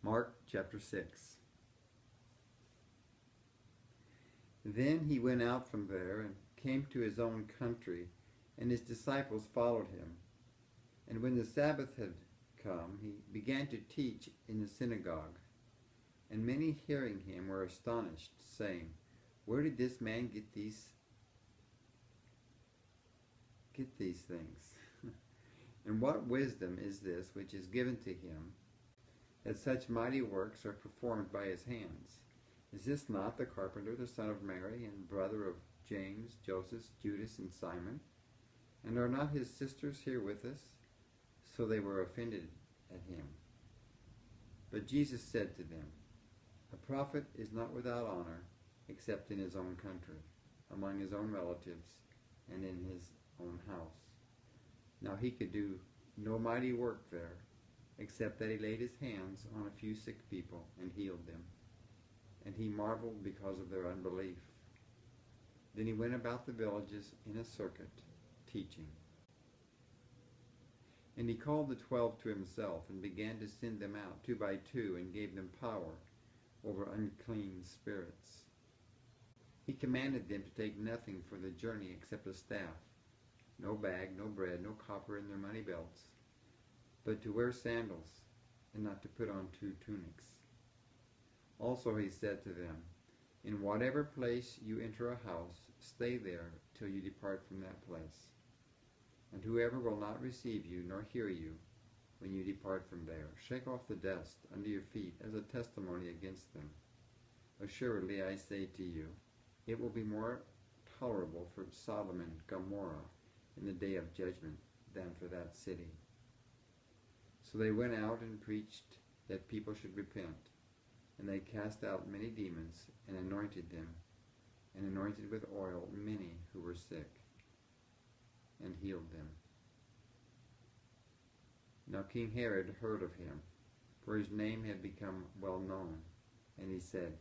Mark chapter 6. Then he went out from there and came to his own country, and his disciples followed him. And when the Sabbath had come, he began to teach in the synagogue. And many hearing him were astonished, saying, "Where did this man get these things? And what wisdom is this which is given to him, that such mighty works are performed by his hands? Is this not the carpenter, the son of Mary, and brother of James, Joseph, Judas, and Simon? And are not his sisters here with us?" So they were offended at him. But Jesus said to them, "A prophet is not without honor, except in his own country, among his own relatives, and in his own house." Now he could do no mighty work there, except that he laid his hands on a few sick people and healed them. And he marveled because of their unbelief. Then he went about the villages in a circuit, teaching. And he called the 12 to himself, and began to send them out 2 by 2, and gave them power over unclean spirits. He commanded them to take nothing for the journey except a staff, no bag, no bread, no copper in their money belts, but to wear sandals, and not to put on 2 tunics. Also he said to them, "In whatever place you enter a house, stay there till you depart from that place. And whoever will not receive you nor hear you when you depart from there, shake off the dust under your feet as a testimony against them. Assuredly I say to you, it will be more tolerable for Sodom and Gomorrah in the day of judgment than for that city." So they went out and preached that people should repent. And they cast out many demons, and anointed them, and anointed with oil many who were sick, and healed them. Now King Herod heard of him, for his name had become well known, and he said,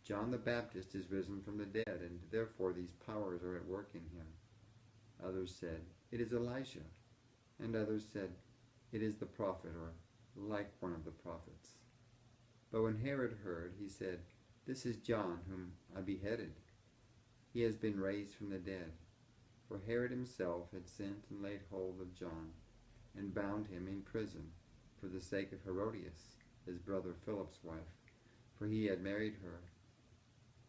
"John the Baptist is risen from the dead, and therefore these powers are at work in him." Others said, "It is Elisha," and others said, "It is the prophet," or like one of the prophets. But when Herod heard, he said, "This is John, whom I beheaded. He has been raised from the dead." For Herod himself had sent and laid hold of John, and bound him in prison for the sake of Herodias, his brother Philip's wife, for he had married her,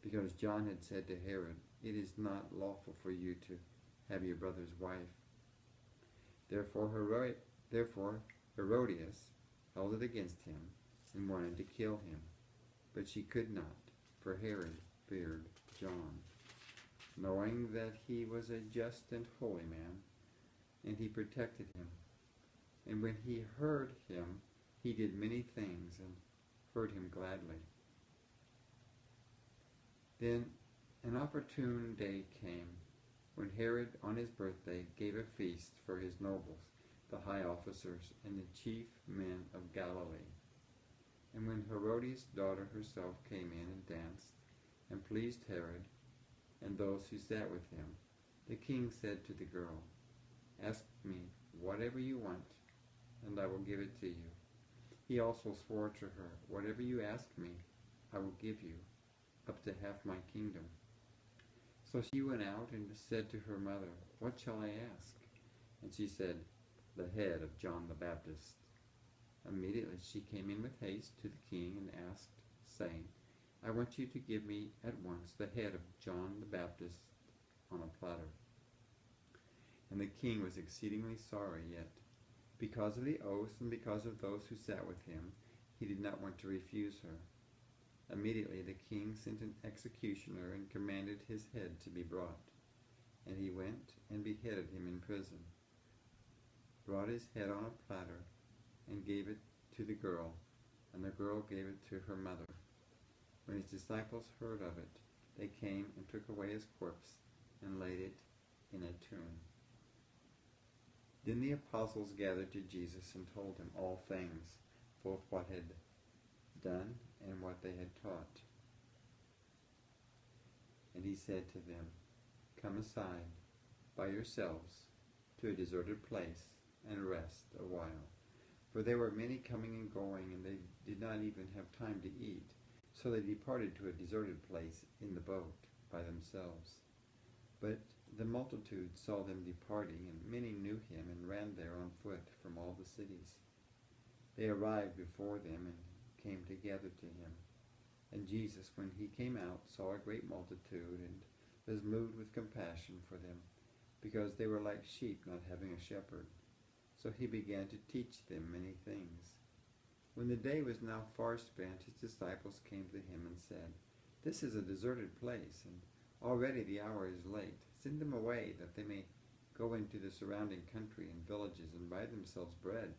because John had said to Herod, "It is not lawful for you to have your brother's wife." Therefore Herodias held it against him, and wanted to kill him. But she could not, for Herod feared John, knowing that he was a just and holy man, and he protected him. And when he heard him, he did many things, and heard him gladly. Then an opportune day came, when Herod on his birthday gave a feast for his nobles, the high officers, and the chief men of Galilee. And when Herodias' daughter herself came in and danced, and pleased Herod and those who sat with him, the king said to the girl, "Ask me whatever you want, and I will give it to you." He also swore to her, "Whatever you ask me, I will give you, up to half my kingdom." So she went out and said to her mother, "What shall I ask?" And she said, "The head of John the Baptist." Immediately she came in with haste to the king and asked, saying, "I want you to give me at once the head of John the Baptist on a platter." And the king was exceedingly sorry, yet because of the oath and because of those who sat with him, he did not want to refuse her. Immediately the king sent an executioner and commanded his head to be brought. And he went and beheaded him in prison, brought his head on a platter, and gave it to the girl, and the girl gave it to her mother. When his disciples heard of it, they came and took away his corpse, and laid it in a tomb. Then the apostles gathered to Jesus and told him all things, both what had done and what they had taught. And he said to them, "Come aside by yourselves to a deserted place and rest a while, for there were many coming and going, and they did not even have time to eat. So they departed to a deserted place in the boat by themselves. But the multitude saw them departing, and many knew him and ran there on foot from all the cities. They arrived before them and came together to him. And Jesus, when he came out, saw a great multitude and was moved with compassion for them, because they were like sheep not having a shepherd. So he began to teach them many things. When the day was now far spent, his disciples came to him and said, "This is a deserted place, and already the hour is late. Send them away, that they may go into the surrounding country and villages and buy themselves bread,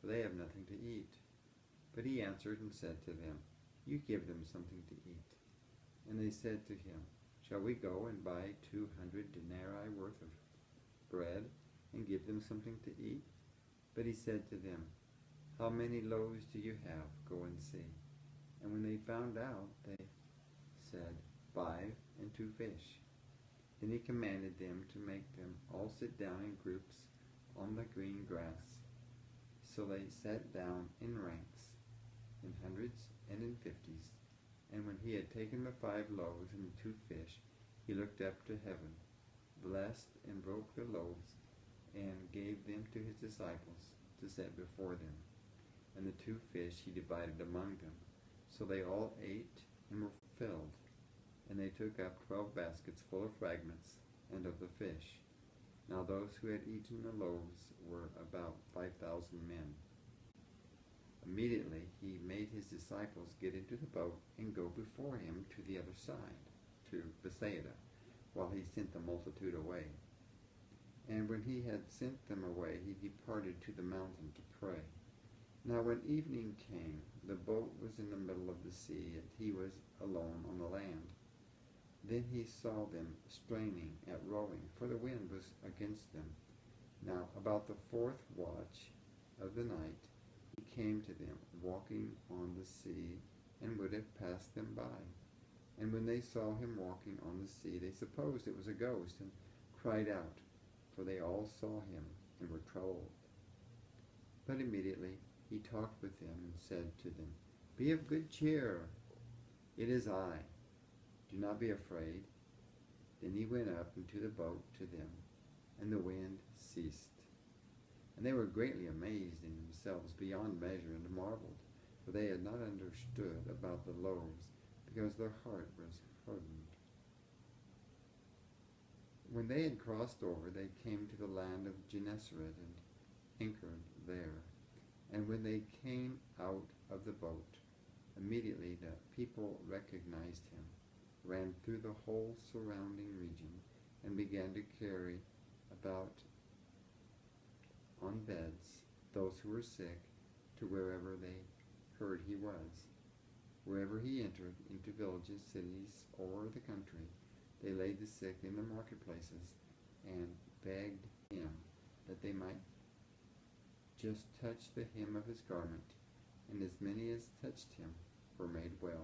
for they have nothing to eat." But he answered and said to them, "You give them something to eat." And they said to him, "Shall we go and buy 200 denarii worth of bread and give them something to eat?" But he said to them, "How many loaves do you have? Go and see." And when they found out, they said, 5 and 2 fish. Then he commanded them to make them all sit down in groups on the green grass. So they sat down in ranks, in hundreds and in 50s. And when he had taken the 5 loaves and the 2 fish, he looked up to heaven, blessed and broke the loaves, and gave them to his disciples to set before them. And the 2 fish he divided among them. So they all ate and were filled. And they took up 12 baskets full of fragments and of the fish. Now those who had eaten the loaves were about 5,000 men. Immediately he made his disciples get into the boat and go before him to the other side, to Bethsaida, while he sent the multitude away. And when he had sent them away, he departed to the mountain to pray. Now when evening came, the boat was in the middle of the sea, and he was alone on the land. Then he saw them straining at rowing, for the wind was against them. Now about the 4th watch of the night, he came to them, walking on the sea, and would have passed them by. And when they saw him walking on the sea, they supposed it was a ghost, and cried out, for they all saw him and were troubled. But immediately he talked with them and said to them, "Be of good cheer, it is I. Do not be afraid." Then he went up into the boat to them, and the wind ceased. And they were greatly amazed in themselves beyond measure, and marveled, for they had not understood about the loaves, because their heart was hardened. When they had crossed over, they came to the land of Gennesaret and anchored there. And when they came out of the boat, immediately the people recognized him, ran through the whole surrounding region, and began to carry about on beds those who were sick to wherever they heard he was. Wherever he entered, into villages, cities, or the country, they laid the sick in the marketplaces and begged him that they might just touch the hem of his garment, and as many as touched him were made well.